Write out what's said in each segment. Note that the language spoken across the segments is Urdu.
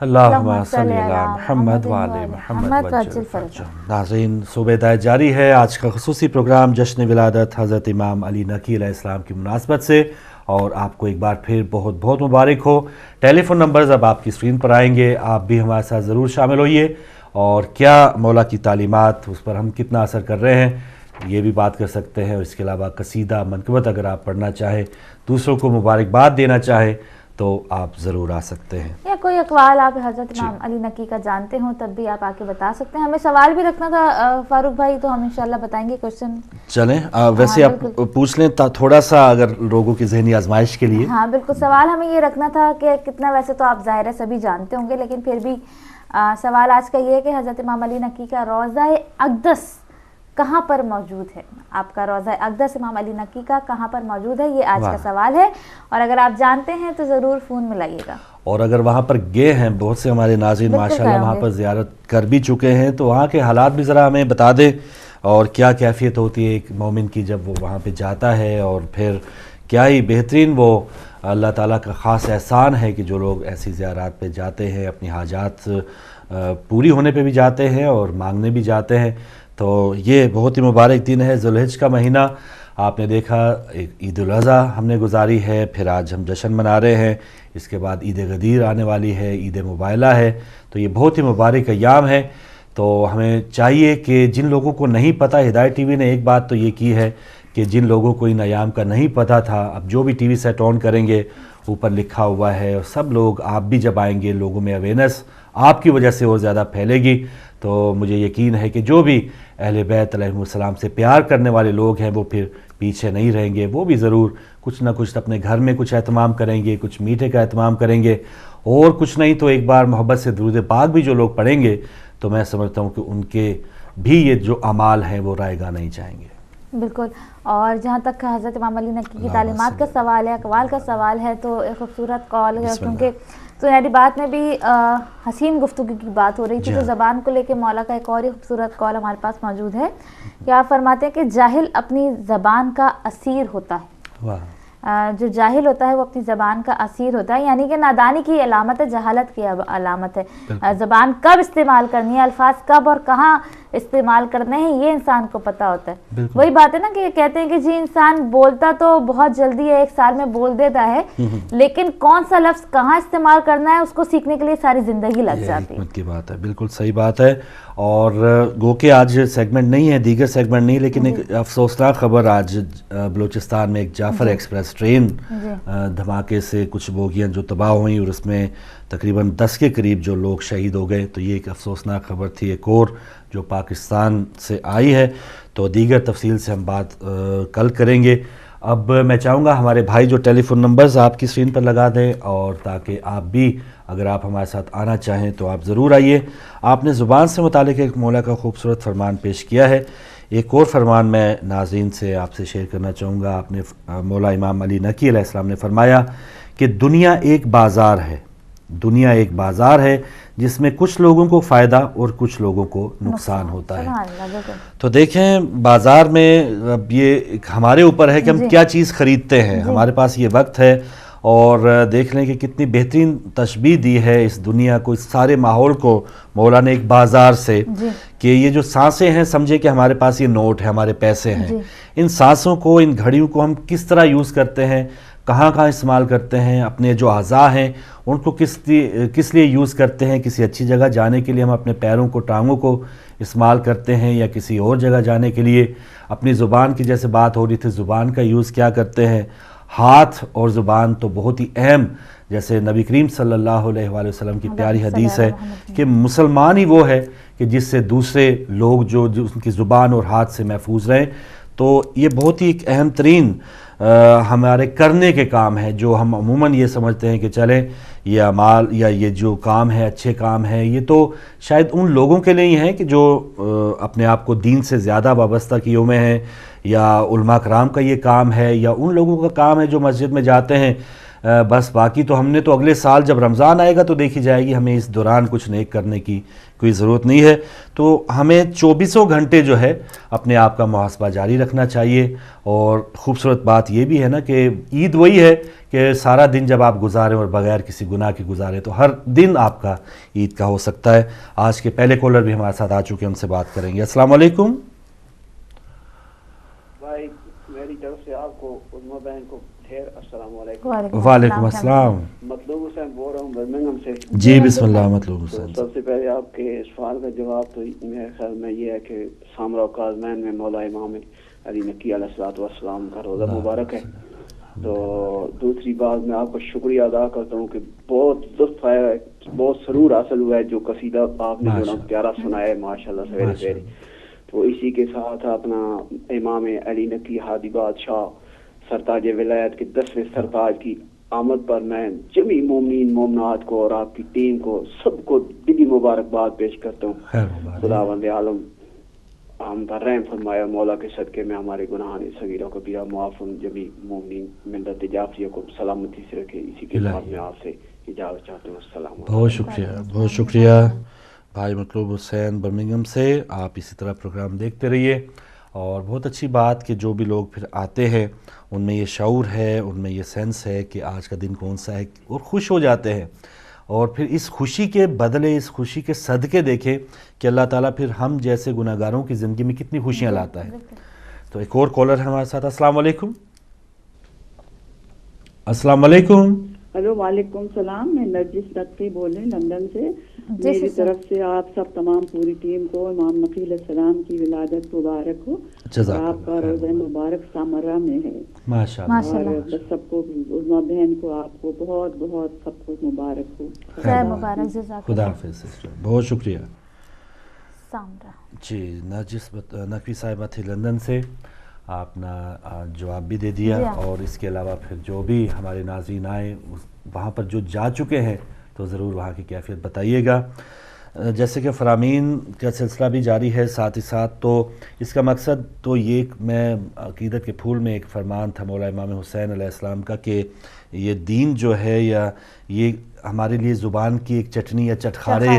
اللہم صلی علی محمد وعلی محمد وعجل فرجہ۔ ناظرین، صوبہ ہدایت جاری ہے۔ آج کا خصوصی پروگرام جشن ولادت حضرت امام علی نقی علیہ السلام کی مناسبت سے، اور آپ کو ایک بار پھر بہت بہت مبارک ہو۔ ٹیلی فون نمبرز اب آپ کی اسکرین پر آئیں گے، آپ بھی ہمارے ساتھ ضرور شامل ہوئیے، اور کیا مولا کی تعلیمات اس پر ہم کتنا اثر کر رہے ہیں یہ بھی بات کر سکتے ہیں، اور اس کے علاوہ قصیدہ منقبت اگر آپ پڑھنا چاہیں، دوسروں کو مبارکباد دینا چاہیں تو آپ ضرور آ سکتے ہیں، یا کوئی اقوال آپ حضرت امام علی نقی کا جانتے ہوں تب بھی آپ آ کے بتا سکتے ہیں۔ ہمیں سوال بھی رکھنا تھا فاروق بھائی، تو ہم انشاءاللہ بتائیں گے کوشچن۔ چلیں ویسے آپ پوچھ لیں تھوڑا سا، اگر لوگوں کی ذہنی آزمائش کے لیے۔ ہاں بالکل، سوال ہمیں یہ رکھنا تھا کہ کتنا، ویسے تو آپ ظاہر ہے سبھی جانتے ہوں گے، لیکن پھر بھی سوال آج کا یہ ہے کہ حضرت امام علی نقی کا روضہ اقدس کہاں پر موجود ہے؟ آپ کا روضہ اقدس امام علی نقی کا کہاں پر موجود ہے؟ یہ آج کا سوال ہے، اور اگر آپ جانتے ہیں تو ضرور فون ملائیے گا۔ اور اگر وہاں پر گئے ہیں، بہت سے ہمارے ناظرین ماشاءاللہ وہاں پر زیارت کر بھی چکے ہیں، تو وہاں کے حالات بھی ذرا ہمیں بتا دیں، اور کیا کیفیت ہوتی ہے ایک مومن کی جب وہ وہاں پہ جاتا ہے، اور پھر کیا ہی بہترین وہ اللہ تعالیٰ کا خاص احسان ہے کہ جو لوگ ایسی زیارات پہ جاتے ہیں، اپنی حاجات پوری ہونے پہ بھی جاتے ہیں اور مانگنے بھی جاتے ہیں۔ تو یہ بہت ہی مبارک دن ہے، ذو الحج کا مہینہ آپ نے دیکھا، عید الاضحیٰ ہم نے گزاری ہے، پھر آج ہم جشن منا رہے ہیں، اس کے بعد عید غدیر آنے والی ہے، عید مبائلہ ہے، تو یہ بہت ہی مبارک ایام ہے۔ تو ہمیں چاہیے کہ جن لوگوں کو نہیں پتہ، ہدایت ٹی وی نے ایک بات تو یہ کی ہے کہ جن لوگوں کو ان ایام کا نہیں پتہ تھا، اب جو بھی ٹی وی سیٹ آن کریں گے اوپر لکھا ہوا ہے، اور سب لوگ، آپ بھی جب آئیں گے لوگوں میں اویئرنیس آپ کی وجہ سے اور زیادہ پھیلے گی، تو مجھے یقین ہے کہ جو بھی اہل بیت علیہ السلام سے پیار کرنے والے لوگ ہیں وہ پھر پیچھے نہیں رہیں گے، وہ بھی ضرور کچھ نہ کچھ اپنے گھر میں کچھ اہتمام کریں گے، کچھ میٹھے کا اہتمام کریں گے، اور کچھ نہیں تو ایک بار محبت سے درود پاک بھی جو لوگ پڑھیں گے، تو میں سمجھتا ہوں کہ ان کے بھی یہ جو اعمال ہیں وہ رائے گاہ نہیں جائیں گے۔ بالکل، اور جہاں تک حضرت امام علی نقی کی تعلیمات کا سوال ہے، اقوال کا سوال ہے، تو ایک خوبصورت قول ہے، کیونکہ سنہری بات میں بھی حسین گفتگو کی بات ہو رہی تھی، تو زبان کو لے کے مولا کا ایک اور ہی خوبصورت قول ہمارے پاس موجود ہے کہ آپ فرماتے ہیں کہ جاہل اپنی زبان کا اسیر ہوتا ہے۔ جو جاہل ہوتا ہے وہ اپنی زبان کا اسیر ہوتا ہے، یعنی کہ نادانی کی علامت ہے، جہالت کی علامت ہے۔ زبان کب استعمال کرنی ہے، الفاظ کب اور کہاں استعمال کرنے ہیں، یہ انسان کو پتہ ہوتا ہے۔ وہی بات ہے نا کہ کہتے ہیں کہ جی انسان بولتا تو بہت جلدی ہے، ایک سال میں بول دیتا ہے، لیکن کون سا لفظ کہاں استعمال کرنا ہے اس کو سیکھنے کے لیے ساری زندگی لگ جاتی ہے۔ حکمت کی بات ہے، بالکل صحیح بات ہے۔ اور گو کہ آج سیگمنٹ نہیں ہے، دیگر سیگمنٹ نہیں، لیکن ایک افسوسناک خبر آج بلوچستان میں ایک جعفر ایکسپریس ٹرین دھماکے سے کچھ بوگیاں جو تباہ ہوئیں، اور اس میں تقریباً 10 کے قریب جو لوگ شہید ہو گئے، تو یہ ایک افسوسناک خبر تھی، ایک اور جو پاکستان سے آئی ہے، تو دیگر تفصیل سے ہم بات کل کریں گے۔ اب میں چاہوں گا ہمارے بھائی جو ٹیلی فون نمبرز آپ کی اسکرین پر لگا دیں، اور تاکہ آپ بھی اگر آپ ہمارے ساتھ آنا چاہیں تو آپ ضرور آئیے۔ آپ نے زبان سے متعلق ایک مولا کا خوبصورت فرمان پیش کیا ہے، ایک اور فرمان میں ناظرین سے آپ سے شیئر کرنا چاہوں گا۔ آپ نے مولا امام علی نقی علیہ السلام نے فرمایا کہ دنیا ایک بازار ہے، دنیا ایک بازار ہے جس میں کچھ لوگوں کو فائدہ اور کچھ لوگوں کو نقصان ہوتا ہے۔ تو دیکھیں بازار میں اب یہ ہمارے اوپر ہے کہ ہم کیا چیز خریدتے ہیں، ہمارے پاس یہ وقت ہے، اور دیکھ لیں کہ کتنی بہترین تشبیہ دی ہے اس دنیا کو، اس سارے ماحول کو مولا نے ایک بازار سے، کہ یہ جو سانسیں ہیں سمجھے کہ ہمارے پاس یہ نوٹ ہے، ہمارے پیسے ہیں، ان سانسوں کو، ان گھڑیوں کو ہم کس طرح یوز کرتے ہیں، کہاں کہاں استعمال کرتے ہیں، اپنے جو اعضاء ہیں ان کو کس لیے یوز کرتے ہیں، کسی اچھی جگہ جانے کے لیے ہم اپنے پیروں کو، ٹانگوں کو استعمال کرتے ہیں، یا کسی اور جگہ جانے کے لیے اپنی زبان کی جیسے بات ہو رہی تھی، زبان کا یوز کیا کرتے ہیں۔ ہاتھ اور زبان تو بہت ہی اہم، جیسے نبی کریم صلی اللہ علیہ وآلہ وسلم کی پیاری حدیث ہے کہ مسلمان ہی وہ ہے کہ جس سے دوسرے لوگ جو ان کی زبان اور ہاتھ سے محفوظ رہیں، تو یہ بہت ہی ایک اہم ترین ہمارے کرنے کے کام ہے، جو ہم عموماً یہ سمجھتے ہیں کہ چلیں یہ اعمال یا یہ جو کام ہے اچھے کام ہے، یہ تو شاید ان لوگوں کے لیے ہی ہیں کہ جو اپنے آپ کو دین سے زیادہ وابستہ کیے ہوئے ہیں، یا علماء کرام کا یہ کام ہے، یا ان لوگوں کا کام ہے جو مسجد میں جاتے ہیں بس باقی تو ہم نے تو اگلے سال جب رمضان آئے گا تو دیکھی جائے گی, ہمیں اس دوران کچھ نیک کرنے کی کوئی ضرورت نہیں ہے. تو ہمیں 24 گھنٹے جو ہے اپنے آپ کا محاسبہ جاری رکھنا چاہیے. اور خوبصورت بات یہ بھی ہے نا کہ عید وہی ہے کہ سارا دن جب آپ گزاریں اور بغیر کسی گناہ کے گزاریں تو ہر دن آپ کا عید کا ہو سکتا ہے. آج کے پہلے کالر بھی ہمارے ساتھ آ چکے ہیں, ان سے بات کریں گے. السلام علیکم. بھائی میری طرف سے آپ کو عظمیٰ بہن کو ڈھیر السلام علیکم. وعلیکم السلام. مطلوب حسین بول رہا ہوں برمنگھم سے. جی بسم اللہ. مطلوب حسین. سب سے پہلے آپ کے سوال کا جواب تو میرے خیال میں یہ ہے کہ سامراء کاظمین میں مولا امام علی نقی علیہ الصلوۃ والسلام کا روزہ مبارک ہے. تو دوسری بات میں آپ کا شکریہ ادا کرتا ہوں کہ بہت لطف آیا ہے, بہت سرور حاصل ہوا ہے جو قصیدہ آپ نے جو پیارا سنایا ہے ماشاءاللہ سویرے سویرے. تو اسی کے ساتھ اپنا امام علی نقی ہادی بادشاہ سرتاج ولایت کے 10ویں سرتاج کی آمد پر میں جمی مومنین مومنات کو اور آپ کی ٹیم کو سب کو دلی مبارکباد پیش کرتا ہوں. خداوند عالم ہم پر رحم فرمایا, مولا کے صدقے میں ہمارے گناہان صغیرہ کو بیا معافن جمی مومنین ملت جعفریہ کو سلامتی سے رکھے. اسی کے ساتھ میں آپ سے اجازت چاہتا ہوں. السلام علیکم. بہت شکریہ, بہت شکریہ بھائی مطلوب حسین برمنگھم سے. آپ اسی طرح پروگرام دیکھتے رہیے. اور بہت اچھی بات کہ جو بھی لوگ پھر آتے ہیں ان میں یہ شعور ہے, ان میں یہ سینس ہے کہ آج کا دن کون سا ہے, اور خوش ہو جاتے ہیں. اور پھر اس خوشی کے بدلے, اس خوشی کے صدقے دیکھیں کہ اللہ تعالیٰ پھر ہم جیسے گناہ گاروں کی زندگی میں کتنی خوشیاں لاتا ہے. تو ایک اور کالر ہے ہمارے ساتھ. السلام علیکم. السلام علیکم. ہلو وعلیکم السلام. میں نرجس نقوی بول رہی ہوں لندن سے. میری طرف سے آپ سب تمام پوری ٹیم کو امام نقی علیہ السلام کی ولادت مبارک ہو. آپ کا روزہ مبارک سامرا میں ہے ماشاءاللہ. اور سب کو عظمیٰ بہن کو آپ کو بہت بہت سب کو مبارک ہو. خدا حافظ. بہت شکریہ. جی نرجس نقوی صاحبہ تھی لندن سے. آپ نے جواب بھی دے دیا. اور اس کے علاوہ پھر جو بھی ہمارے ناظرین آئے وہاں پر جو جا چکے ہیں تو ضرور وہاں کی کیفیت بتائیے گا. جیسے کہ فرامین کا سلسلہ بھی جاری ہے ساتھ ہی ساتھ, تو اس کا مقصد تو یہ میں عقیدت کے پھول میں ایک فرمان تھا مولا امام حسین علیہ السلام کا کہ یہ دین جو ہے یا یہ ہمارے لیے زبان کی ایک چٹنی یا چٹخارے,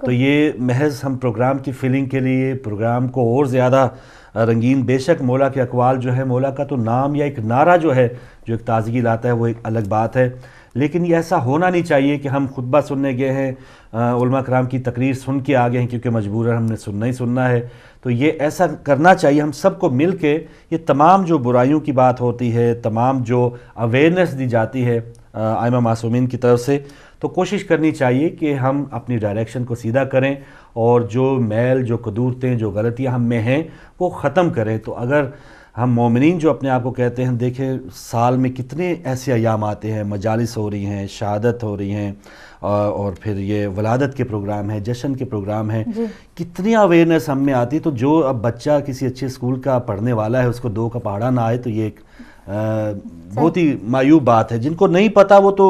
تو یہ محض ہم پروگرام کی فیلنگ کے لیے پروگرام کو اور زیادہ رنگین, بے شک مولا کے اقوال جو ہے, مولا کا تو نام یا ایک نعرہ جو ہے جو ایک تازگی لاتا ہے وہ ایک الگ بات ہے. لیکن یہ ایسا ہونا نہیں چاہیے کہ ہم خطبہ سننے گئے ہیں, علماء کرام کی تقریر سن کے آ گئے ہیں کیونکہ مجبوراً ہم نے سننا ہی سننا ہے. تو یہ ایسا کرنا چاہیے ہم سب کو مل کے. یہ تمام جو برائیوں کی بات ہوتی ہے, تمام جو اویئرنیس دی جاتی ہے ائمہ معصومین کی طرف سے, تو کوشش کرنی چاہیے کہ ہم اپنی ڈائریکشن کو سیدھا کریں اور جو میل, جو قدورتیں, جو غلطیاں ہم میں ہیں وہ ختم کریں. تو اگر ہم مومنین جو اپنے آپ کو کہتے ہیں, دیکھیں سال میں کتنے ایسے ایام آتے ہیں, مجالس ہو رہی ہیں, شہادت ہو رہی ہیں, اور پھر یہ ولادت کے پروگرام ہیں, جشن کے پروگرام ہیں, کتنی اویئرنیس ہم میں آتی. تو جو اب بچہ کسی اچھے اسکول کا پڑھنے والا ہے اس کو 2 کا پہاڑا نہ آئے تو یہ ایک بہت ہی مایوب بات ہے. جن کو نہیں پتا وہ تو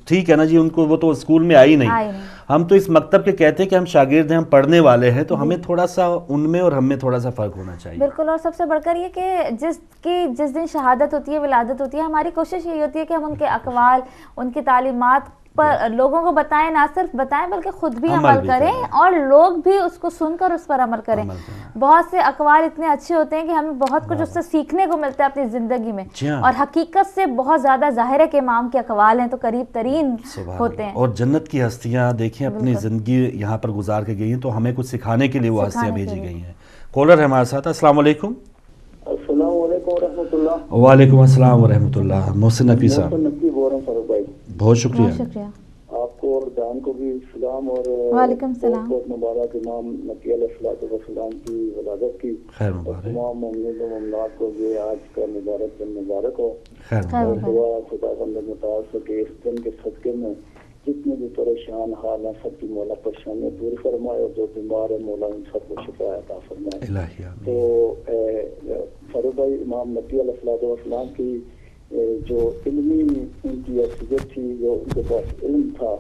ٹھیک ہے نا جی, ان کو وہ تو اسکول میں آئی نہیں. ہم تو اس مکتب کے کہتے ہیں کہ ہم شاگرد ہیں, ہم پڑھنے والے ہیں, تو ہمیں تھوڑا سا ان میں اور ہم میں تھوڑا سا فرق ہونا چاہیے. بالکل. اور سب سے بڑھ کر یہ کہ جس دن شہادت ہوتی ہے, ولادت ہوتی ہے, ہماری کوشش یہی ہوتی ہے کہ ہم ان کے اقوال, ان کی تعلیمات پر لوگوں کو بتائیں, نہ صرف بتائیں بلکہ خود بھی عمل کریں اور لوگ بھی اس کو سن کر اس پر عمل کریں. بہت سے اقوال اتنے اچھے ہوتے ہیں کہ ہمیں بہت کچھ اس سے سیکھنے کو ملتا ہے اپنی زندگی میں, اور حقیقت سے بہت زیادہ ظاہر ہے کہ امام کے اقوال ہیں تو قریب ترین ہوتے ہیں. اور جنت کی ہستیاں دیکھیں اپنی زندگی یہاں پر گزار کے گئی ہیں, تو ہمیں کچھ سکھانے کے لیے وہ ہستیاں بھیجی گئی ہیں. کالر ہے ہمارے ساتھ. السلام علیکم. السلام علیکم ورحمۃ اللہ. وعلیکم السلام ورحمۃ اللہ. محسن نقوی صاحب. بہت شکریہ. آپ کو اور جان کو بھی سلام اور وعلیکم السلام. بہت مبارک امام نقی علیہ الصلوۃ والسلام کی ولادت کی. خیر مبارک. تمام مومنین و مومنات کو یہ آج کا مبارک دن مبارک ہو. خیر مبارک. دعا خدا بندہ متعال کہ اس دن کے صدقے میں جتنے بھی پریشان حال ہیں سب کی مولا پریشانیاں دور فرمائے, اور جو بیمار ہے مولا ان سب کو شفا عطا فرمائے. الہی آمین. تو فاروق بھائی, امام نقی علیہ الصلوۃ والسلام کی جو علمی ان کی حیثیت تھی, جو ان کے پاس علم تھا,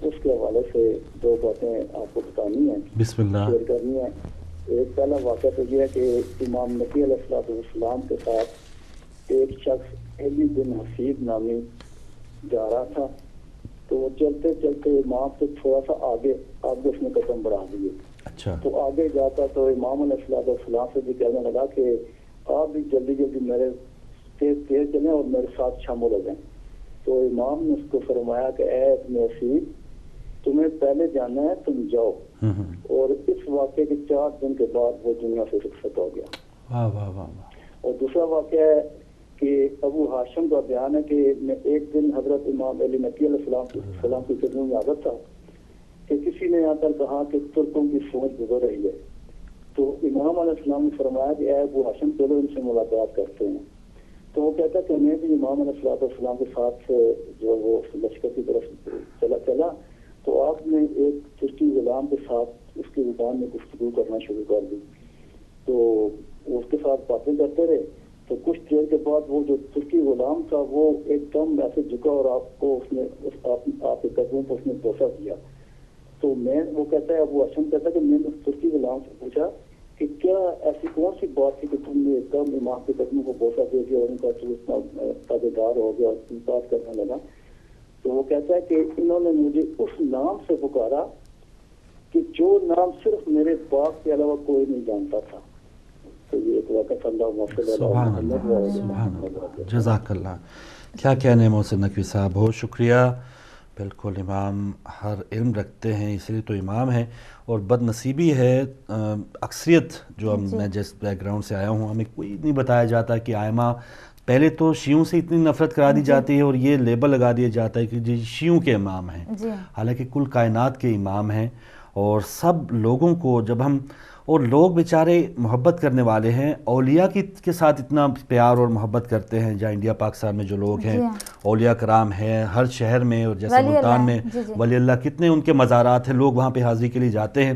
اس کے حوالے سے 2 باتیں آپ کو بتانی ہیں, بسم اللہ, شیئر کرنی ہے. ایک پہلا واقعہ تو یہ ہے کہ امام نقی علیہ الصلوۃ والسلام کے ساتھ ایک شخص علی بن حسیب نامی جا رہا تھا تو وہ چلتے چلتے امام سے تھوڑا سا آگے اس نے قدم بڑھا دیے. اچھا. تو آگے جاتا تو امام علیہ السلام سے بھی کہنے لگا کہ آپ بھی جلدی جلدی میرے تیز چلیں اور میرے ساتھ شامل ہو جائیں. تو امام نے اس کو فرمایا کہ اے ابن اسیر تمہیں پہلے جانا ہے, تم جاؤ. اور اس واقعے کے 4 دن کے بعد وہ دنیا سے رخصت ہو گیا. واہ واہ واہ. اور دوسرا واقعہ ہے کہ ابو ہاشم کا بیان ہے کہ میں ایک دن حضرت امام علی نقی علیہ السلام کی خدمت میں حاضر تھا کہ کسی نے آ کر کہا کہ ترکوں کی فوج گزر رہی ہے. تو امام علیہ السلام نے فرمایا کہ اے ابو ہاشم چلو ان سے ملاقات کرتے ہیں. تو وہ کہتا کہ میں بھی امام علیہ السلام کے ساتھ جو وہ لشکر کی طرف چلا تو آپ نے ایک ترکی غلام کے ساتھ اس کی زبان میں گفتگو کرنا شروع کر دی. تو اس کے ساتھ باتیں کرتے رہے. تو کچھ دیر کے بعد وہ جو ترکی غلام تھا وہ ایک دم ایسے جھکا اور آپ کو اس نے آپ کے قدموں پر اس نے بوسہ دیا. تو وہ کہتا ہے ابو ہاشم کہتا ہے کہ میں نے اس ترکی غلام سے پوچھا کہ کیا ایسی کون سی بات تھی کہ تم نے ایک دم امام کے قدموں کو بوسہ دے دیا اور ان کا اتنا تابعدار ہو گیا اور بات کرنے لگا. تو وہ کہتا ہے کہ انہوں نے مجھے اس نام سے پکارا کہ جو نام صرف میرے باپ کے علاوہ کوئی نہیں جانتا تھا. تو یہ ایک واقعہ سبحان اللہ سبحان اللہ. جزاک اللہ. کیا کہنے محسن نقوی صاحب, بہت شکریہ. بالکل امام ہر علم رکھتے ہیں, اس لیے تو امام ہیں. اور بد نصیبی ہے اکثریت جو میں جس بیک گراؤنڈ سے آیا ہوں, ہمیں کوئی نہیں بتایا جاتا کہ آئمہ پہلے تو شیعوں سے اتنی نفرت کرا دی جاتی ہے اور یہ لیبل لگا دیا جاتا ہے کہ جی شیعوں کے امام ہیں, حالانکہ کل کائنات کے امام ہیں. اور سب لوگوں کو جب ہم, اور لوگ بیچارے محبت کرنے والے ہیں, اولیاء کے ساتھ اتنا پیار اور محبت کرتے ہیں. جہاں انڈیا پاکستان میں جو لوگ ہیں اولیاء کرام ہیں ہر شہر میں, اور جیسے ملتان میں ولی اللہ کتنے ان کے مزارات ہیں, لوگ وہاں پہ حاضری کے لیے جاتے ہیں.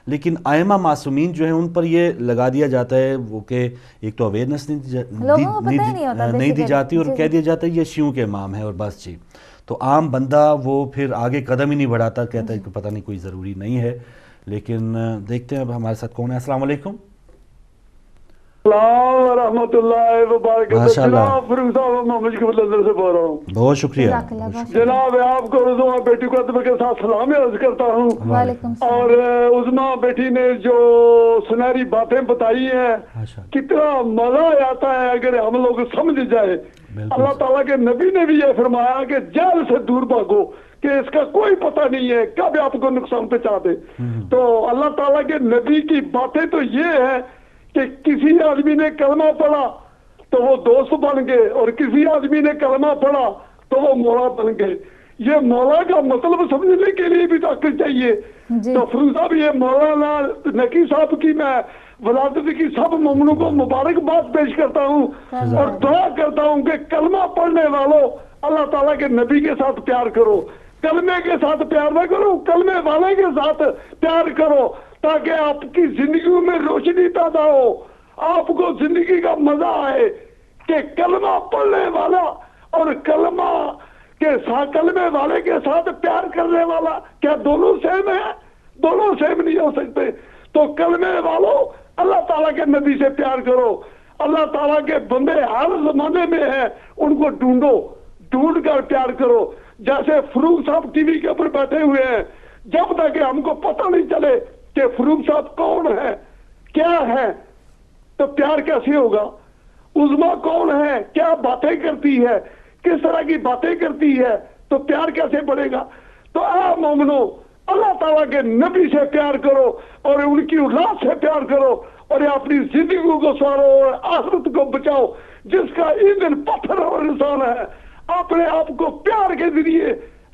لیکن ائمہ معصومین جو ہیں ان پر یہ لگا دیا جاتا ہے وہ کہ ایک تو اویئرنیس نہیں دی جاتی اور کہہ دیا جاتا ہے یہ شیعوں کے امام ہیں اور بس جی. تو عام بندہ وہ پھر آگے قدم ہی نہیں بڑھاتا, کہتا ہے کہ پتہ نہیں کوئی ضروری نہیں ہے. لیکن دیکھتے ہیں اب ہمارے ساتھ کون ہے. السلام علیکم. السلام ورحمۃ اللہ وبرکاتہ. جناب فروغ صاحب محمد شکیب لندن سے بول رہا ہوں. بہت شکریہ جناب. آپ کو رضوان بیٹی کو ادب کے ساتھ سلام عرض کرتا ہوں. اور عظمیٰ بیٹی نے جو سنہری باتیں بتائی ہیں کتنا مزہ آتا ہے اگر ہم لوگ سمجھ جائے. اللہ تعالیٰ کے نبی نے بھی یہ فرمایا کہ جہل سے دور بھاگو کہ اس کا کوئی پتہ نہیں ہے کب آپ کو نقصان پہنچا دے. تو اللہ تعالیٰ کے نبی کی باتیں تو یہ ہے کہ کسی آدمی نے کلمہ پڑھا تو وہ دوست بن گئے اور کسی آدمی نے کلمہ پڑھا تو وہ مولا بن گئے. یہ مولا کا مطلب سمجھنے کے لیے بھی عقل چاہیے. تو فروغ صاحب یہ مولانا نقی صاحب کی میں ولادت کی سب مومنوں کو مبارکباد پیش کرتا ہوں اور دعا کرتا ہوں کہ کلمہ پڑھنے والوں اللہ تعالیٰ کے نبی کے ساتھ پیار کرو. کلمے کے ساتھ پیار نہ کرو, کلمے والے کے ساتھ پیار کرو تاکہ آپ کی زندگیوں میں روشنی پیدا ہو, آپ کو زندگی کا مزہ آئے کہ کلمہ پڑھنے والا اور کلمہ کے ساتھ کلمے والے کے ساتھ پیار کرنے والا کیا دونوں سیم ہیں؟ دونوں سیم نہیں ہو سکتے. تو کلمے والوں اللہ تعالیٰ کے نبی سے پیار کرو. اللہ تعالیٰ کے بندے ہر زمانے میں ہیں, ان کو ڈھونڈو, ڈھونڈ کر پیار کرو. جیسے فروغ صاحب ٹی وی کے اوپر بیٹھے ہوئے ہیں, جب تک ہم کو پتہ نہیں چلے کہ فروغ صاحب کون ہے کیا ہے تو پیار کیسے ہوگا؟ عظمیٰ کون ہے, کیا باتیں کرتی ہے, کس طرح کی باتیں کرتی ہے, تو پیار کیسے بڑھے گا؟ تو اے مومنو اللہ تعالیٰ کے نبی سے پیار کرو اور ان کی اولاد سے پیار کرو اور اپنی زندگی کو سوارو اور آخرت کو بچاؤ جس کا ایندھن پتھر اور انسان ہے. اپنے آپ کو پیار کے ذریعے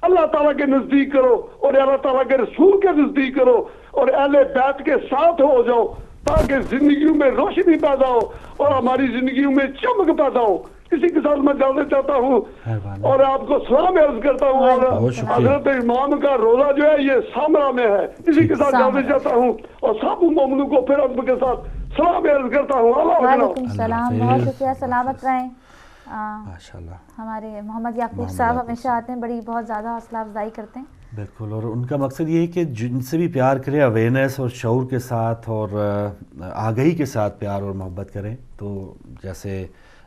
اللہ تعالیٰ کے نزدیک کرو اور اللہ تعالیٰ کے رسول کے نزدیک کرو اور اہل بیت کے ساتھ ہو جاؤ تاکہ زندگیوں میں روشنی پیدا ہو اور ہماری زندگیوں میں چمک پیدا ہو. اسی کے ساتھ میں جاننا چاہتا ہوں اور آپ کو سلام عرض کرتا ہوں. اور حضرت امام کا روزہ جو ہے یہ سامرا میں ہے, اسی کے ساتھ جاننا چاہتا ہوں اور سب مومنوں کو پھر ادب کے ساتھ سلام عرض کرتا ہوں. وعلیکم السلام, بہت شکریہ, سلامت رہیں. ماشاءاللہ ہمارے محمد یعقوب صاحب ہمیشہ آتے ہیں, بڑی بہت زیادہ حوصلہ افزائی کرتے ہیں. بالکل, اور ان کا مقصد یہ ہے کہ جن سے بھی پیار کرے اویئرنیس اور شعور کے ساتھ اور آگہی کے ساتھ پیار اور محبت کریں. تو جیسے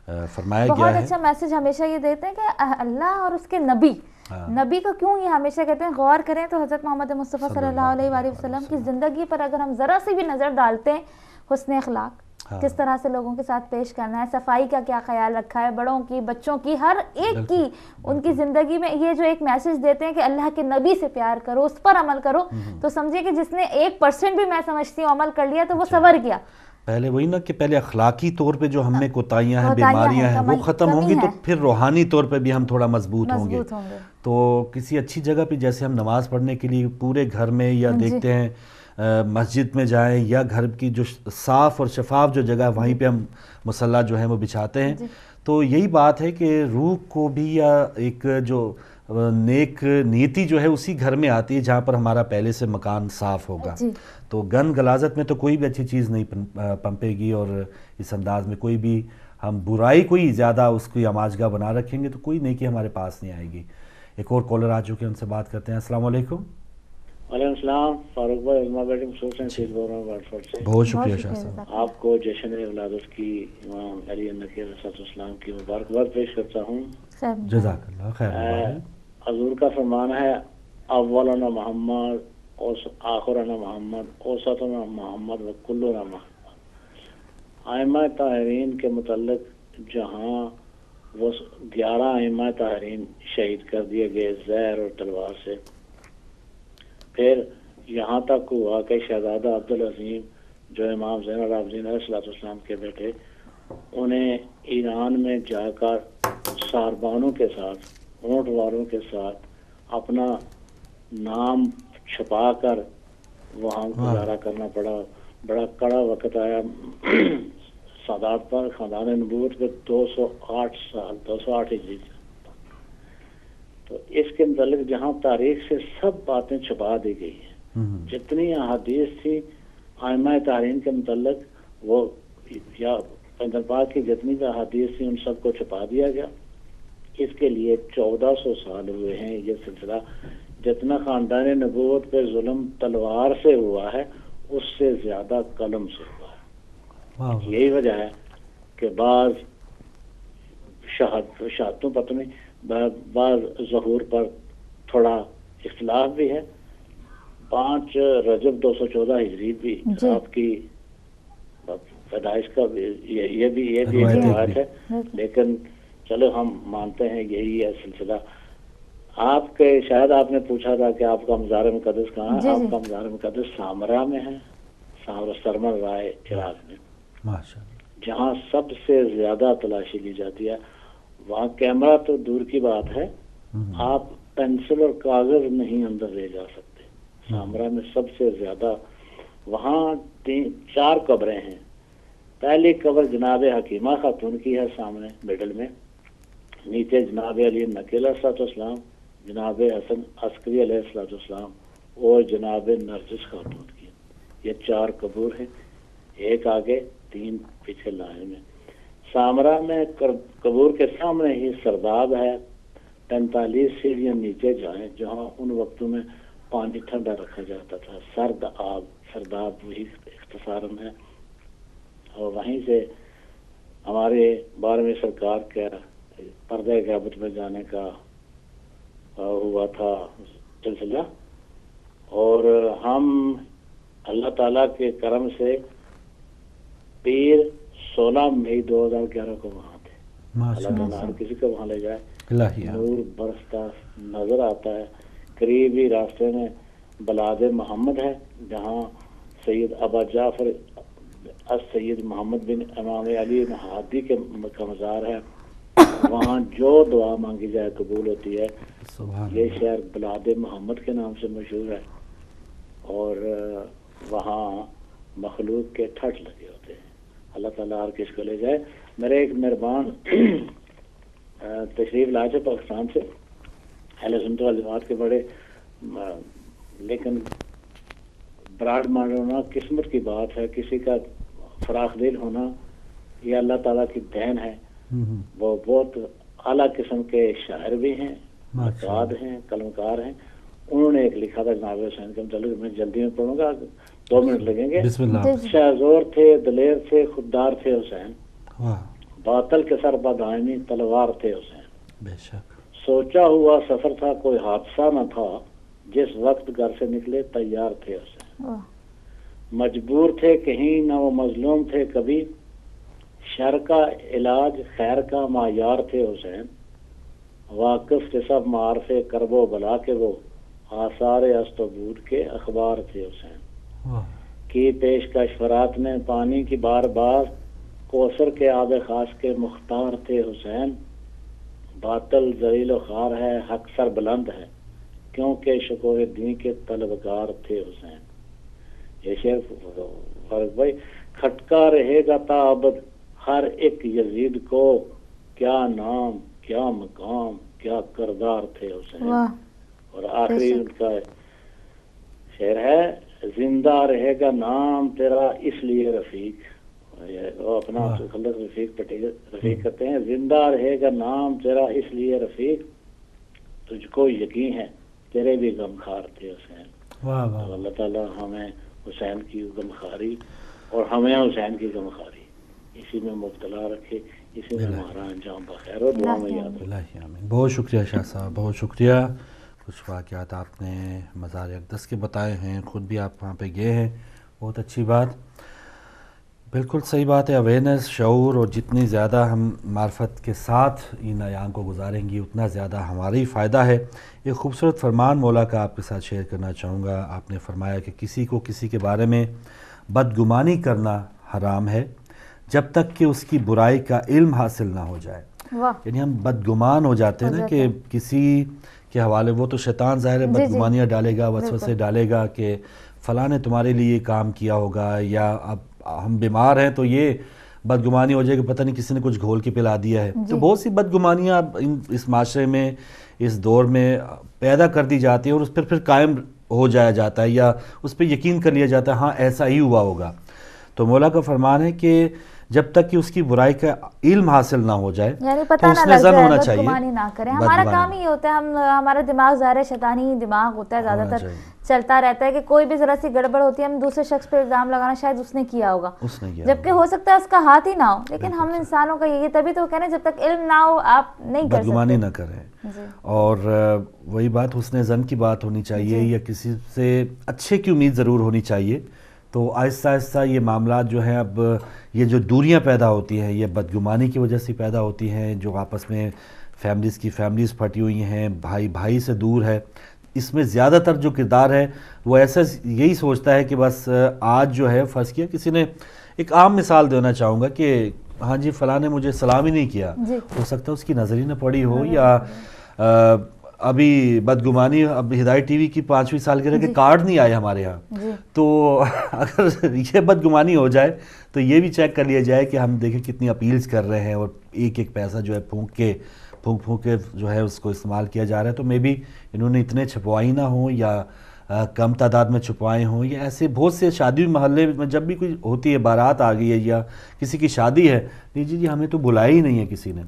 فرمایا گیا بہت ہے. اچھا میسج ہمیشہ یہ دیتے ہیں کہ اللہ اور اس کے نبی کو کیوں یہ ہمیشہ کہتے ہیں غور کریں تو حضرت محمد مصطفیٰ صلی اللہ علیہ وآلہ وسلم کی زندگی پر اگر ہم ذرا سی بھی نظر ڈالتے ہیں، حسن اخلاق، کس طرح سے لوگوں کے ساتھ پیش کرنا ہے، صفائی کا کیا خیال رکھا ہے، بڑوں کی، بچوں کی، ہر ایک کی، ان کی زندگی میں یہ جو ایک میسج دیتے ہیں کہ اللہ کے نبی سے پیار کرو، اس پر عمل کرو، تو سمجھے کہ جس نے 1% بھی میں سمجھتی ہوں عمل کر لیا تو وہ سنور گیا. پہلے وہی نا کہ پہلے اخلاقی طور پہ جو ہم میں کوتاہیاں ہیں، بیماریاں ہیں، وہ ختم ہوں گی تو پھر روحانی طور پہ بھی ہم تھوڑا مضبوط ہوں گے. تو کسی اچھی جگہ پہ جیسے ہم نماز پڑھنے کے لیے پورے گھر میں یا دیکھتے ہیں مسجد میں جائیں یا گھر کی جو صاف اور شفاف جو جگہ وہیں پہ ہم مصلی جو ہے وہ بچھاتے ہیں، تو یہی بات ہے کہ روح کو بھی یا ایک جو نیک نیتی جو ہے اسی گھر میں آتی ہے جہاں پر ہمارا پہلے سے مکان صاف ہوگا. تو گن غلاظت میں تو کوئی بھی اچھی چیز نہیں پنپے گی، اور اس انداز میں کوئی بھی ہم برائی کوئی زیادہ اس کی آماجگاہ بنا رکھیں گے تو کوئی نیکی ہمارے پاس نہیں آئے گی. ایک اور کالر آ چکے ہیں، ان سے بات کرتے ہیں. السلام علیکم. وعلیکم السلام. فاروق بھائی علما بیٹنگ سوچیں سے بول رہا ہوں واٹفورڈ سے. بہت شکریہ شاہ صاحب. آپ کو جشن ولادت کی امام علی نقی علیہ السلام کی مبارکباد پیش کرتا ہوں. جزاک اللہ خیر. حضور کا فرمان ہے اولنا محمد آخرنا محمد اوسطنا محمد و کلنا محمد. ائمہ طاہرین کے متعلق جہاں وہ 11 ائمہ طاہرین شہید کر دیے گئے زہر اور تلوار سے، پھر یہاں تک ہوا کہ شہزادہ عبدالعظیم جو امام زین العابدین علیہ السلام کے بیٹے، انہیں ایران میں جا کر ساربانوں کے ساتھ، اونٹ والوں کے ساتھ اپنا نام چھپا کر وہاں گزارا کرنا پڑا. بڑا کڑا وقت آیا سادات پر. خاندان نبوت کے 208 سال 208 ہجری. تو اس کے متعلق جہاں تاریخ سے سب باتیں چھپا دی گئی ہیں، جتنی احادیث تھی ائمہ طاہرین کے متعلق، وہ یا پیغمبر پاک کی جتنی بھی احادیث تھی ان سب کو چھپا دیا گیا. اس کے لیے 1400 سال ہوئے ہیں. یہ سلسلہ جتنا خاندان نبوت پہ ظلم تلوار سے ہوا ہے اس سے زیادہ قلم سے ہوا ہے. یہی وجہ ہے کہ بعض شہادتوں پر بعض ظہور پر تھوڑا اختلاف بھی ہے. 5 رجب 214 ہجری بھی آپ کی پیدائش کا یہ بھی روایت ہے، لیکن چلو ہم مانتے ہیں یہی ہے سلسلہ. آپ کے شاید آپ نے پوچھا تھا کہ آپ کا مزار مقدس کہاں ہے. آپ کا مزار مقدس سامرا میں ہے، سرمن رائے عراق میں، جہاں سب سے زیادہ تلاشی لی جاتی ہے. وہاں کیمرہ تو دور کی بات ہے، آپ پینسل اور کاغذ نہیں اندر لے جا سکتے. سامرا میں سب سے زیادہ. وہاں 4 قبریں ہیں. پہلی قبر جناب حکیمہ خاتون کی ہے سامنے مڈل میں، نیچے جناب علی نقی علیہ السلام، جناب حسن عسکری علیہ السلام اور جناب نرجس خاتون کی. یہ 4 قبور ہیں، ایک آگے 3 پیچھے لائن میں. سامرا میں قبور کے سامنے ہی سرداب ہے. 45 سیڑھیاں نیچے جائیں جہاں ان وقتوں میں پانی ٹھنڈا رکھا جاتا تھا. سرداب وہی اختصارم ہے. اور وہیں سے ہمارے 12ویں سرکار کا پردہ غیبت میں جانے کا ہوا تھا سلسلہ. اور ہم اللہ تعالیٰ کے کرم سے پیر 16 مئی 2011 کو وہاں تھے. اللہ تعالیٰ ہر کسی کو وہاں لے جائے. نور برستا نظر آتا ہے. قریبی راستے میں بلاد محمد ہے جہاں سید ابا جعفر سید محمد بن امام علی ہادی کے مزار ہے. وہاں جو دعا مانگی جائے قبول ہوتی ہے. یہ شہر بلاد محمد کے نام سے مشہور ہے اور وہاں مخلوق کے ٹھٹ لگے ہوتے ہیں. اللہ تعالیٰ ہر کس کو لے جائے. میرے ایک مہربان تشریف لائے تھے پاکستان سے، اہل سنت والجماعت کے بڑے، لیکن براڈ مائنڈ ہونا قسمت کی بات ہے. کسی کا فراخ دل ہونا یہ اللہ تعالیٰ کی دین ہے. وہ بہت اعلیٰ قسم کے شاعر بھی ہیں، نقاد ہیں، قلمکار ہیں. انہوں نے ایک لکھا تھا جناب حسین کے متعلق، میں جلدی میں پڑھوں گا، 2 منٹ لگیں گے. شہزور تھے، دلیر تھے، خوددار تھے حسین. باطل کے سر بدائمی تلوار تھے حسین. بے شک. سوچا ہوا سفر تھا کوئی حادثہ نہ تھا, جس وقت گھر سے نکلے تیار تھے حسین. مجبور تھے کہیں نہ وہ مظلوم تھے کبھی, شر کا علاج خیر کا معیار تھے حسین. واقف کے سب معارف کرب و بلا کے وہ آثار است و بود کے اخبار تھے حسین. کی پیشکش فرات میں پانی کی بار بار, کوثر کے آب خاص کے مختار تھے حسین. باطل ذلیل و خوار ہے, حق سر بلند ہے, کیونکہ شکوہ دین کے طلبگار تھے حسین. یہ شعر فاروق بھائی, کھٹکا رہے گا تا ابد ہر ایک یزید کو, کیا نام کیا مقام کیا کردار تھے حسین. اور آخری ان کا شعر ہے, زندہ رہے گا نام تیرا اس لیے رفیق, وہ اپنا خلق رفیق کرتے ہیں, زندہ رہے گا نام تیرا اس لیے رفیق, تجھ کو یقین ہے تیرے بھی غمخوار تھے حسین. اللہ تعالیٰ ہمیں حسین کی غمخواری اور ہمیں حسین کی غمخواری اسی میں مبتلا رکھے, اسی میں ہمارا انجام بخیر اور دعا میں یاد رکھے. بہت شکریہ شاہ صاحب, بہت شکریہ. کچھ واقعات آپ نے مزار اقدس کے بتائے ہیں, خود بھی آپ وہاں پہ گئے ہیں, بہت اچھی بات. بالکل صحیح بات ہے. اویئرنیس, شعور, اور جتنی زیادہ ہم معرفت کے ساتھ ان ایام کو گزاریں گی اتنا زیادہ ہمارا ہی فائدہ ہے. ایک خوبصورت فرمان مولا کا آپ کے ساتھ شیئر کرنا چاہوں گا. آپ نے فرمایا کہ کسی کو کسی کے بارے میں بدگمانی کرنا حرام ہے جب تک کہ اس کی برائی کا علم حاصل نہ ہو جائے. یعنی ہم بدگمان ہو جاتے ہیں نا کہ کسی کے حوالے, وہ تو شیطان ظاہر ہے بدگمانیاں ڈالے گا, وسوسے ڈالے گا کہ فلاں نے تمہارے لیے کام کیا ہوگا, یا اب ہم بیمار ہیں تو یہ بدگمانی ہو جائے کہ پتہ نہیں کسی نے کچھ گھول کے پلا دیا ہے. تو بہت سی بدگمانیاں اس معاشرے میں اس دور میں پیدا کر دی جاتی ہیں, اور اس پر پھر قائم ہو جایا جاتا ہے, یا اس پہ یقین کر لیا جاتا ہے ہاں ایسا ہی ہوا ہوگا. تو مولا کا فرمان ہے کہ جب تک کہ اس کی برائی کا علم حاصل نہ ہو جائے, یعنی پتہ نہ لگ جائے, بدگمانی نہ کریں. ہمارا کام ہی ہوتا ہے, ہمارا دماغ ظاہر شیطانی دماغ ہوتا ہے, زیادہ تر چلتا رہتا ہے کہ کوئی بھی ذرا سی گڑبڑ ہوتی ہے ہم دوسرے شخص پہ الزام لگانا شاید اس نے کیا ہوگا, جبکہ ہو سکتا ہے اس کا ہاتھ ہی نہ ہو. لیکن ہم انسانوں کا یہ تبھی تو کہنا, جب تک علم نہ ہو آپ نہیں کر سکتے, بدگمانی نہ کریں. اور وہی بات حسن ظن کی بات ہونی چاہیے, یا کسی سے اچھے کی امید ضرور ہونی چاہیے. تو آہستہ آہستہ یہ معاملات جو ہیں, اب یہ جو دوریاں پیدا ہوتی ہیں یہ بدگمانی کی وجہ سے پیدا ہوتی ہیں, جو آپس میں فیملیز پھٹی ہوئی ہیں, بھائی سے دور ہے. اس میں زیادہ تر جو کردار ہے وہ ایسا یہی سوچتا ہے کہ بس آج جو ہے, فرض کیا کسی نے, ایک عام مثال دینا چاہوں گا کہ ہاں جی فلاں نے مجھے سلام ہی نہیں کیا, ہو سکتا ہے اس کی نظر ہی نہ پڑی ہو, یا ابھی بدگمانی, اب ہدایت ٹی وی کی 5ویں سالگرہ کے کارڈ نہیں آئے ہمارے ہاں, تو اگر یہ بدگمانی ہو جائے تو یہ بھی چیک کر لیا جائے کہ ہم دیکھیں کتنی اپیلز کر رہے ہیں, اور ایک ایک پیسہ جو ہے پھونک کے جو ہے اس کو استعمال کیا جا رہا ہے. تو مے بی انہوں نے اتنے چھپوائی نہ ہوں, یا کم تعداد میں چھپوائے ہوں, یا ایسے بہت سے شادی محلے میں جب بھی کوئی ہوتی ہے, بارات آ گئی ہے یا کسی کی شادی ہے, جی ہمیں تو بلایا ہی نہیں ہے کسی نے.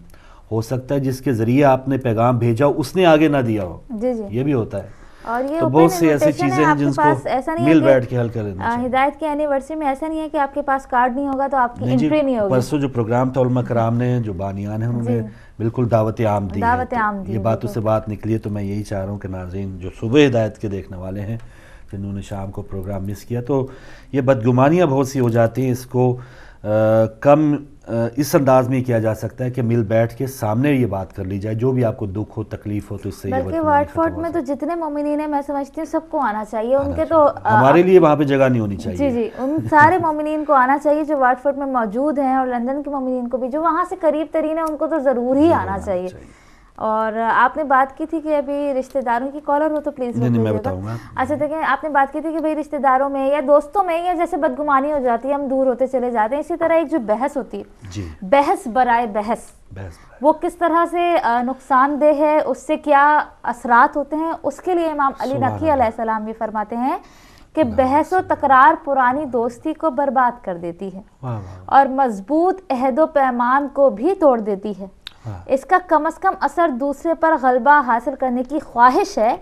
ہو سکتا ہے جس کے ذریعے آپ نے پیغام بھیجا اس نے آگے نہ دیا ہو, یہ بھی ہوتا ہے. اور یہ تو بہت سی ایسی چیزیں ہیں جن کو مل بیٹھ کے حل کر لینا چاہیے. ہدایت کی اینیورسری میں ایسا نہیں ہے کہ آپ کے پاس کارڈ نہیں ہوگا تو آپ کی انٹری نہیں ہوگی. پرسوں جو پروگرام تھا علماء کرام نے, جو بانیان ہیں, انہوں نے بالکل دعوت عام دی ہے. یہ باتوں سے بات نکلی ہے, تو میں یہی چاہ رہا ہوں کہ ناظرین جو صبح ہدایت کے دیکھنے والے ہیں, جنہوں نے شام کو پروگرام مس کیا, تو یہ بدگمانیاں بہت سی ہو جاتی ہیں. اس کو کم اس انداز میں کیا جا سکتا ہے کہ مل بیٹھ کے سامنے یہ بات کر لی جائے, جو بھی آپ کو دکھ ہو تکلیف ہو, تو اس سے یہ بلکہ واٹ فورڈ میں تو جتنے مومنین ہیں میں سمجھتی ہوں سب کو آنا چاہیے. ان کے تو ہمارے لیے وہاں پہ جگہ نہیں ہونی چاہیے. جی ان سارے مومنین کو آنا چاہیے جو واٹ فورڈ میں موجود ہیں, اور لندن کے مومنین کو بھی جو وہاں سے قریب ترین ہیں, ان کو تو ضرور ہی آنا چاہیے. اور آپ نے بات کی تھی کہ ابھی رشتہ داروں کی کالر ہو تو پلیز میں بتاؤں گا. اچھا دیکھیں, آپ نے بات کی تھی کہ بھئی رشتہ داروں میں یا دوستوں میں یا جیسے بدگمانی ہو جاتی ہے, ہم دور ہوتے چلے جاتے ہیں, اسی طرح ایک جو بحث ہوتی ہے, بحث برائے بحث, وہ کس طرح سے نقصان دہ ہے, اس سے کیا اثرات ہوتے ہیں, اس کے لیے امام علی نقی علیہ السلام بھی فرماتے ہیں کہ بحث و تکرار پرانی دوستی کو برباد کر دیتی ہے اور مضبوط عہد و پیمان کو بھی توڑ دیتی ہے. اس کا کم از کم اثر دوسرے پر غلبہ حاصل کرنے کی خواہش ہے,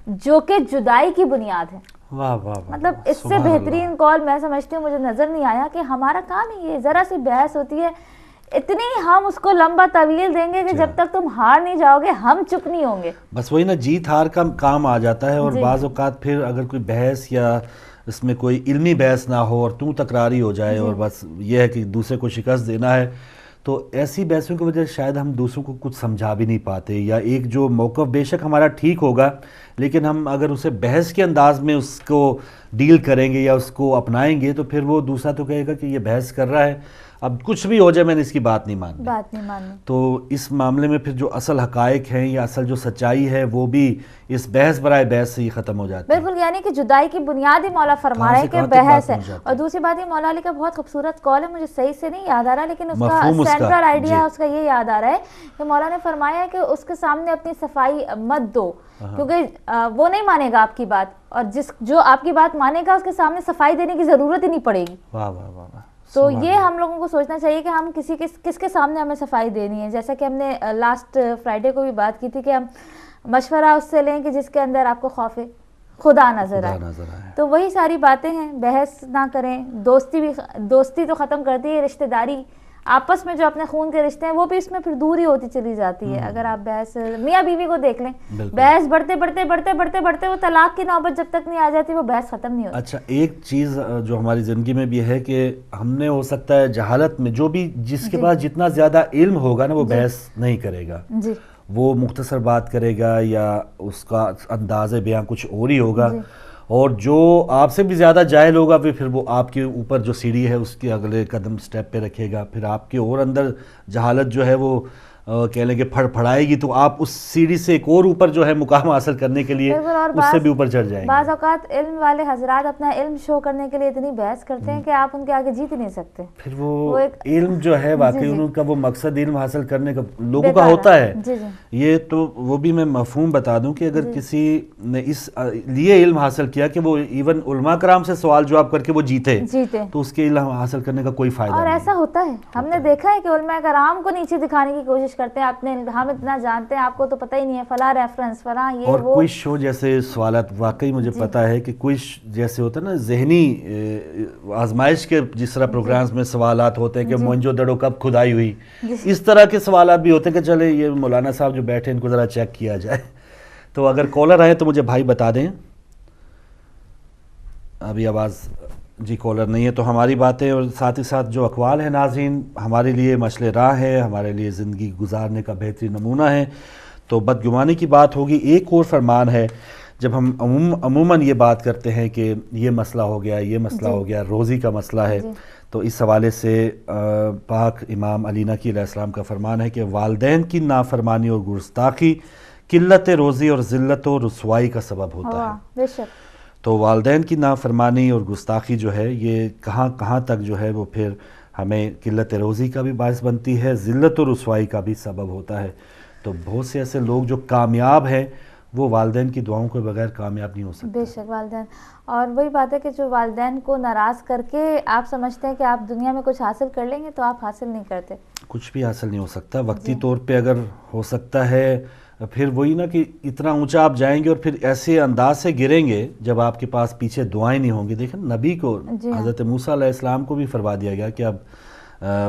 جو کہ جدائی کی بنیاد ہے. مطلب اس سے بہترین کال میں سمجھتی ہوں, مجھے نظر نہیں آیا کہ ہمارا کام ہی یہ ذرا سی بحث ہوتی ہے, اتنی ہم اس کو لمبا طویل دیں گے کہ جب تک تم ہار نہیں جاؤ گے ہم چپ نہیں ہوں گے. بس وہی نا جیت ہار کا کام آ جاتا ہے. اور بعض اوقات پھر اگر کوئی بحث یا اس میں کوئی علمی بحث نہ ہو اور تو تکراری ہو جائے اور بس یہ ہے کہ دوسرے کو شکست دینا ہے, تو ایسی بحثوں کی وجہ سے شاید ہم دوسروں کو کچھ سمجھا بھی نہیں پاتے. یا ایک جو موقف بے شک ہمارا ٹھیک ہوگا لیکن ہم اگر اسے بحث کے انداز میں اس کو ڈیل کریں گے یا اس کو اپنائیں گے تو پھر وہ دوسرا تو کہے گا کہ یہ بحث کر رہا ہے, اب کچھ بھی ہو جائے میں نے اس کی بات نہیں ماننی. تو اس معاملے میں پھر جو اصل حقائق ہیں یا اصل جو سچائی ہے وہ بھی اس بحث برائے بحث سے ہی ختم ہو جاتی ہے. بالکل, یعنی کہ جدائی کی بنیاد ہی مولا فرما رہے ہیں کہ بحث ہے. اور دوسری بات یہ مولا علی کا بہت خوبصورت قول ہے, مجھے صحیح سے نہیں یاد آ رہا لیکن اس کا سینٹرل آئیڈیا اس کا یہ یاد آ رہا ہے کہ مولا نے فرمایا کہ اس کے سامنے اپنی صفائی مت دو کیونکہ وہ نہیں مانے گا آپ کی بات, اور جو آپ کی بات مانے گا اس کے سامنے صفائی دینے کی ضرورت ہی نہیں پڑے گی. واہ واہ واہ. تو یہ ہم لوگوں کو سوچنا چاہیے کہ ہم کس کے سامنے ہمیں صفائی دینی ہے. جیسا کہ ہم نے لاسٹ فرائیڈے کو بھی بات کی تھی کہ ہم مشورہ اس سے لیں کہ جس کے اندر آپ کو خوف خدا نظر آئے. تو وہی ساری باتیں ہیں, بحث نہ کریں. دوستی تو ختم کرتی ہے, رشتہ داری آپس میں جو اپنے خون کے رشتے ہیں وہ بھی اس میں پھر دوری ہوتی چلی جاتی ہے. اگر آپ بحث میاں بیوی کو دیکھ لیں, بحث بڑھتے وہ طلاق کی نوبت جب تک نہیں آ جاتی وہ بحث ختم نہیں ہوتی. اچھا, ایک چیز جو ہماری زندگی میں بھی ہے کہ ہم نے ہو سکتا ہے جہالت میں جو بھی جس کے پاس جتنا زیادہ علم ہوگا نا وہ بحث نہیں کرے گا, وہ مختصر بات کرے گا یا اس کا انداز بیان کچھ اور ہی ہوگا. اور جو آپ سے بھی زیادہ جاہل ہوگا پھر وہ آپ کے اوپر جو سیڑھی ہے اس کے اگلے قدم سٹیپ پہ رکھے گا, پھر آپ کے اور اندر جہالت جو ہے وہ کہہ لیں کہ پھڑائے گی, تو آپ اس سیڑھی سے ایک اور اوپر جو ہے مقام حاصل کرنے کے لیے اس سے بھی اوپر چڑھ جائیں گے. بعض اوقات علم والے حضرات اپنا علم شو کرنے کے لیے اتنی بحث کرتے ہیں کہ آپ ان کے آگے جیت نہیں سکتے. پھر وہ علم جو ہے واقعی ان کا وہ مقصد علم حاصل کرنے کا لوگوں کا ہوتا ہے. یہ تو وہ بھی میں مفہوم بتا دوں کہ اگر کسی نے اس لیے علم حاصل کیا کہ وہ ایون علماء کرام سے سوال جواب کر کے وہ جیتے تو اس کے علم حاصل کرنے کا کوئی فائدہ نہیں. اور ایسا ہوتا ہے, ہم نے دیکھا ہے کہ علماء کرام کو نیچے دکھانے کی کوشش کرتے ہیں. ہم اتنا جانتے ہیں, آپ کو تو پتہ ہی نہیں ہے, فلاں ریفرنس فلاں یہ اور کوئی شو جیسے سوالات واقعی مجھے پتا ہے کہ کوئی جیسے ہوتا ہے نا ذہنی آزمائش کے جس طرح پروگرامز میں سوالات ہوتے ہیں کہ موئنجو دڑو کب کھدائی ہوئی, اس طرح کے سوالات بھی ہوتے ہیں کہ چلے یہ مولانا صاحب جو بیٹھے ان کو ذرا چیک کیا جائے. تو اگر کالر آئے تو مجھے بھائی بتا دیں. ابھی آواز جی کالر نہیں ہے. تو ہماری باتیں اور ساتھ ہی ساتھ جو اقوال ہیں ناظرین ہمارے لیے مشعل راہ ہے, ہمارے لیے زندگی گزارنے کا بہترین نمونہ ہے. تو بدگمانی کی بات ہوگی. ایک اور فرمان ہے, جب ہم عموماً یہ بات کرتے ہیں کہ یہ مسئلہ ہو گیا, یہ مسئلہ ہو گیا, روزی کا مسئلہ ہے, تو اس حوالے سے پاک امام علی نقی علیہ السلام کا فرمان ہے کہ والدین کی نافرمانی اور گستاخی قلت روزی اور ذلت و رسوائی کا سبب ہوتا ہے. بے شک. تو والدین کی نافرمانی اور گستاخی جو ہے یہ کہاں تک جو ہے وہ پھر ہمیں قلت روزی کا بھی باعث بنتی ہے, ذلت و رسوائی کا بھی سبب ہوتا ہے. تو بہت سے ایسے لوگ جو کامیاب ہیں وہ والدین کی دعاؤں کے بغیر کامیاب نہیں ہو سکتے. بے شک والدین, اور وہی بات ہے کہ جو والدین کو ناراض کر کے آپ سمجھتے ہیں کہ آپ دنیا میں کچھ حاصل کر لیں گے تو آپ حاصل نہیں کرتے. کچھ بھی حاصل نہیں ہو سکتا. وقتی طور پہ اگر ہو سکتا ہے پھر وہی نا کہ اتنا اونچا آپ جائیں گے اور پھر ایسے انداز سے گریں گے جب آپ کے پاس پیچھے دعائیں نہیں ہوں گی. دیکھیں نبی کو حضرت موسیٰ علیہ السلام کو بھی فرما دیا گیا کہ اب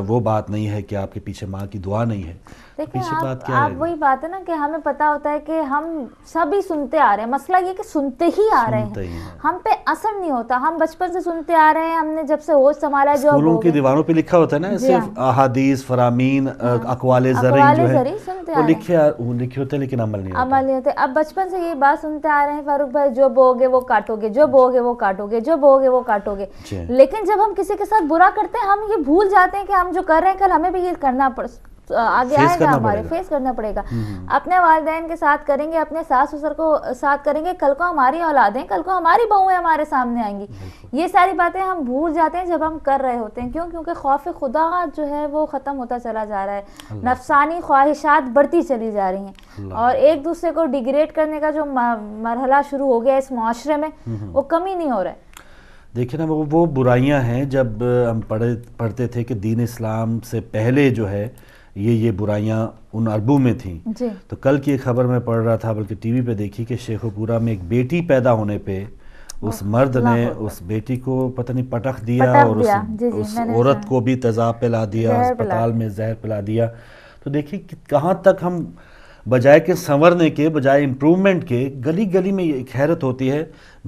وہ بات نہیں ہے کہ آپ کے پیچھے ماں کی دعا نہیں ہے. دیکھیں آپ وہی بات ہے نا کہ ہمیں پتا ہوتا ہے کہ ہم سبھی سنتے آ رہے ہیں. مسئلہ یہ کہ سنتے ہی آ رہے ہیں, ہم پہ اثر نہیں ہوتا. ہم بچپن سے سنتے آ رہے ہیں, ہم نے جب سے ہوش سنبھالا جو اسکولوں کی دیواروں پہ لکھا ہوتا ہے نا صرف احادیث فرامین اقوال زرعی جو ہے وہ لکھے ہوتے ہیں لیکن عمل نہیں ہوتے. اب بچپن سے یہ بات سنتے آ رہے ہیں فاروق بھائی, جو بوگے وہ کاٹو گے, جو بوگے وہ کاٹو گے, جو بوگے وہ کاٹو گے. لیکن جب ہم کسی کے ساتھ برا کرتے ہیں ہم یہ بھول جاتے ہیں کہ ہم جو کر رہے ہیں کل ہمیں بھی یہ کرنا آگے آئے گا, ہمارے فیس کرنا پڑے گا. اپنے والدین کے ساتھ کریں گے, اپنے ساس سسر کو ساتھ کریں گے, کل کو ہماری اولادیں, کل کو ہماری بہویں ہمارے سامنے آئیں گی. یہ ساری باتیں ہم بھول جاتے ہیں جب ہم کر رہے ہوتے ہیں. کیونکہ خوف خدا جو ہے وہ ختم ہوتا چلا جا رہا ہے, نفسانی خواہشات بڑھتی چلی جا رہی ہیں, اور ایک دوسرے کو ڈیگریڈ کرنے کا جو مرحلہ شروع ہو گیا اس معاشرے میں وہ کم ہی نہیں ہو رہا ہے. دیکھیں نا وہ برائیاں ہیں. جب ہم پڑھتے تھے کہ دین اسلام سے پہلے جو ہے یہ برائیاں ان عربوں میں تھیں. تو کل کی ایک خبر میں پڑھ رہا تھا, بلکہ ٹی وی پہ دیکھی کہ شیخو پورہ میں ایک بیٹی پیدا ہونے پہ اس مرد نے اس بیٹی کو پتہ نہیں پٹخ دیا اور اس عورت کو بھی تیزاب پلا دیا، اسپتال میں زہر پلا دیا. تو دیکھیے کہاں تک ہم بجائے کہ سنورنے کے، بجائے امپرومنٹ کے، گلی گلی میں ایک حیرت ہوتی ہے.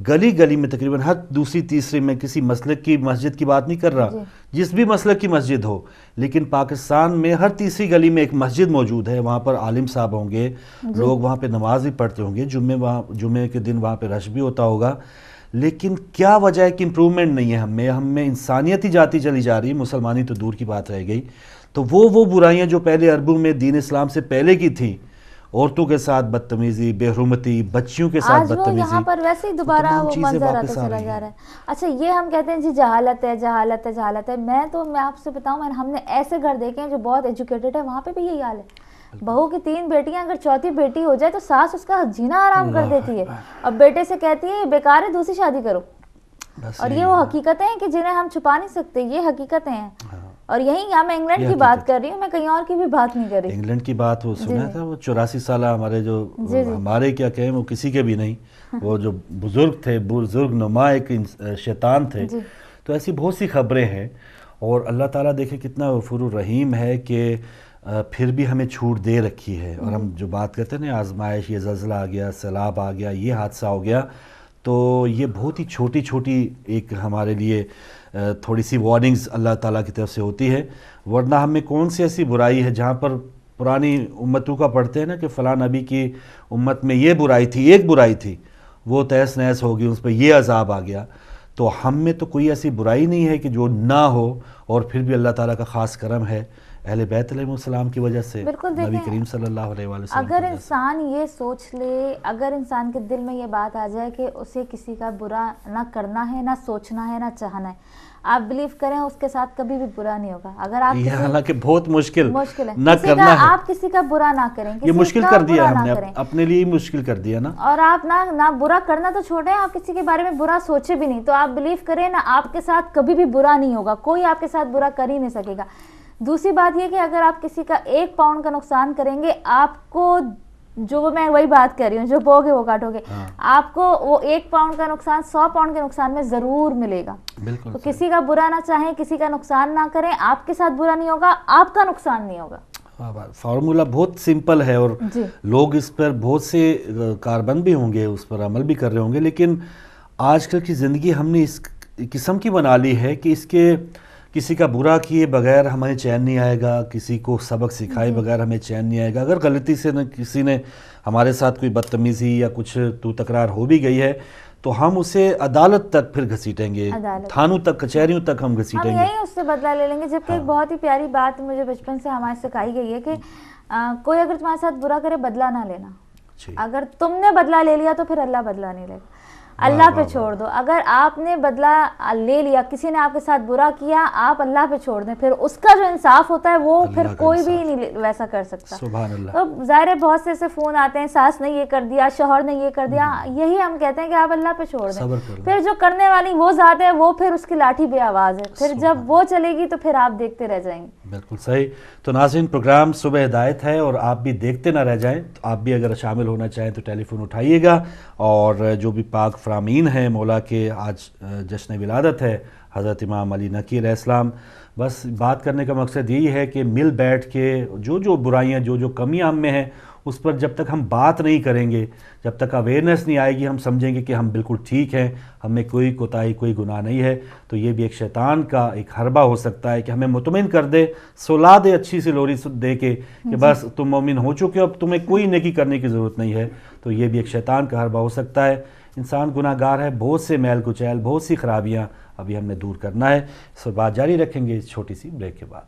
گلی گلی میں تقریباً ہر دوسری تیسری میں، کسی مسلک کی مسجد کی بات نہیں کر رہا، جس بھی مسلک کی مسجد ہو، لیکن پاکستان میں ہر تیسری گلی میں ایک مسجد موجود ہے. وہاں پر عالم صاحب ہوں گے، لوگ وہاں پہ نماز بھی پڑھتے ہوں گے، جمعے کے دن وہاں پہ رش بھی ہوتا ہوگا. لیکن کیا وجہ ہے کہ امپرومنٹ نہیں ہے ہم میں انسانیت ہی جاتی چلی جا رہی، مسلمانی تو دور کی بات رہ گئی. تو وہ برائیاں جو پہلے عربوں میں دین اسلام سے پہلے کی تھیں، عورتوں کے ساتھ بدتمیزی، بے حرمتی، بچیوں کے ساتھ بدتمیزی، آج وہ یہاں پر ویسے ہی دوبارہ وہ منظر آتا چلا جا رہا ہے. اچھا یہ ہم کہتے ہیں جی جہالت ہے. میں آپ سے بتاؤں، ہم نے ایسے گھر دیکھے ہیں جو بہت ایجوکیٹڈ ہے، وہاں پہ بھی یہی حال ہے. بہو کی 3 بیٹیاں، اگر چوتھی بیٹی ہو جائے تو ساس اس کا جینا آرام کر دیتی ہے، اب بیٹے سے کہتی ہے بیکار ہے، دوسری شادی کرو. اور یہ وہ حقیقتیں ہیں کہ جنہیں ہم چھپا نہیں سکتے، یہ حقیقتیں ہیں. اور یہاں میں انگلینڈ کی بات کر رہی ہوں، میں کہیں اور کی بھی بات نہیں کر رہی. انگلینڈ کی بات وہ سنا تھا، وہ 84 سالہ ہمارے جو ہمارے کیا کہیں وہ کسی کے بھی نہیں، وہ جو بزرگ تھے، بزرگ نما ایک شیطان تھے. تو ایسی بہت سی خبریں ہیں. اور اللہ تعالیٰ دیکھیں کتنا غفور الرحیم ہے کہ پھر بھی ہمیں چھوٹ دے رکھی ہے. اور ہم جو بات کرتے ہیں نا آزمائش، یہ زلزلہ آ گیا، سیلاب آ گیا، یہ حادثہ ہو گیا، تو یہ بہت ہی چھوٹی چھوٹی ایک ہمارے لیے تھوڑی سی وارننگز اللہ تعالیٰ کی طرف سے ہوتی ہے. ورنہ ہم میں کون سی ایسی برائی ہے جہاں پر پرانی امتوں کا پڑھتے ہیں نا کہ فلاں نبی کی امت میں یہ برائی تھی، ایک برائی تھی، وہ تہس نہس ہوگی، اس پہ یہ عذاب آ گیا. تو ہم میں تو کوئی ایسی برائی نہیں ہے کہ جو نہ ہو، اور پھر بھی اللہ تعالیٰ کا خاص کرم ہے اہل بیت علیہ السلام کی وجہ سے، نبی کریم صلی اللہ علیہ وسلم. اگر انسان یہ سوچ لے، اگر انسان کے دل میں یہ بات آ جائے کہ اسے کسی کا برا نہ کرنا ہے، نہ سوچنا ہے، نہ چاہنا ہے، آپ بلیو کریں اس کے ساتھ کبھی بھی برا نہیں ہوگا. اگر آپ حالانکہ بہت مشکل ہے نہ کرنا ہے، آپ کسی کا برا نہ کریں، یہ مشکل کر دیا ہم نے، اپنے لیے مشکل کر دیا نا. اور آپ نہ برا کرنا تو چھوڑیں، آپ کسی کے بارے میں برا سوچے بھی نہیں، تو آپ بلیو کریں نا آپ کے ساتھ کبھی بھی برا نہیں ہوگا، کوئی آپ کے ساتھ برا کر ہی نہیں سکے گا. دوسری بات یہ کہ اگر آپ کسی کا 1 پاؤنڈ کا نقصان کریں گے، آپ کو جو میں وہی بات کر رہی ہوں، جو بو گے وہ کاٹو گے، آپ کو وہ 1 پاؤنڈ کا نقصان 100 پاؤنڈ کے نقصان میں ضرور ملے گا. تو کسی کا برا نہ چاہیں، کسی کا نقصان نہ کریں، آپ کے ساتھ برا نہیں ہوگا، آپ کا نقصان نہیں ہوگا. فارمولا بہت سمپل ہے، اور لوگ اس پر بہت سے کاربند بھی ہوں گے، اس پر عمل بھی کر رہے ہوں گے. لیکن آج کل کی زندگی ہم نے اس قسم کی بنا لی ہے کہ اس کے کسی کا برا کیے بغیر ہمیں چین نہیں آئے گا، کسی کو سبق سکھائے بغیر ہمیں چین نہیں آئے گا. اگر غلطی سے کسی نے ہمارے ساتھ کوئی بدتمیزی یا کچھ تو تکرار ہو بھی گئی ہے تو ہم اسے عدالت تک پھر گھسیٹیں گے، تھانوں تک، کچہریوں تک ہم گھسیٹیں گے، یہی اس سے بدلہ لے لیں گے. جبکہ ایک بہت ہی پیاری بات مجھے بچپن سے ہمارے سکھائی گئی ہے کہ کوئی اگر تمہارے ساتھ برا کرے بدلہ نہ لینا. اگر تم نے بدلہ لے لیا تو پھر اللہ بدلہ نہیں لے گا، اللہ پہ چھوڑ دو. اگر آپ نے بدلہ لے لیا، کسی نے آپ کے ساتھ برا کیا، آپ اللہ پہ چھوڑ دیں، پھر اس کا جو انصاف ہوتا ہے وہ پھر کوئی بھی نہیں ویسا کر سکتا. سبحان اللہ. تو ظاہر ہے بہت سے ایسے فون آتے ہیں، ساس نے یہ کر دیا، شوہر نے یہ کر دیا، یہی ہم کہتے ہیں کہ آپ اللہ پہ چھوڑ دیں. پھر جو کرنے والی وہ ذات ہے، وہ پھر اس کی لاٹھی بے آواز ہے، پھر جب وہ چلے گی تو پھر آپ دیکھتے رہ جائیں گے. بالکل صحیح. تو ناظرین، پروگرام صبح ہدایت ہے اور آپ بھی دیکھتے نہ رہ جائیں. تو آپ بھی اگر شامل ہونا چاہیں تو ٹیلی فون اٹھائیے گا. اور جو بھی پاک فرامین ہیں مولا کے، آج جشن ولادت ہے حضرت امام علی نقی علیہ السلام. بس بات کرنے کا مقصد یہی ہے کہ مل بیٹھ کے جو برائیاں، جو کمیاں ہم میں ہیں، اس پر جب تک ہم بات نہیں کریں گے، جب تک اویئرنیس نہیں آئے گی، ہم سمجھیں گے کہ ہم بالکل ٹھیک ہیں، ہم میں کوئی کوتاہی، کوئی گناہ نہیں ہے، تو یہ بھی ایک شیطان کا ایک حربہ ہو سکتا ہے کہ ہمیں مطمئن کر دے، سلا دے اچھی سی لوری دے کے کہ بس تم مومن ہو چکے ہو، اب تمہیں کوئی نیکی کرنے کی ضرورت نہیں ہے. تو یہ بھی ایک شیطان کا حربہ ہو سکتا ہے. انسان گناہ گار ہے، بہت سے میل کچیل، بہت سی خرابیاں ابھی ہم نے دور کرنا ہے. اس پر بات جاری رکھیں گے اس چھوٹی سی بریک کے بعد.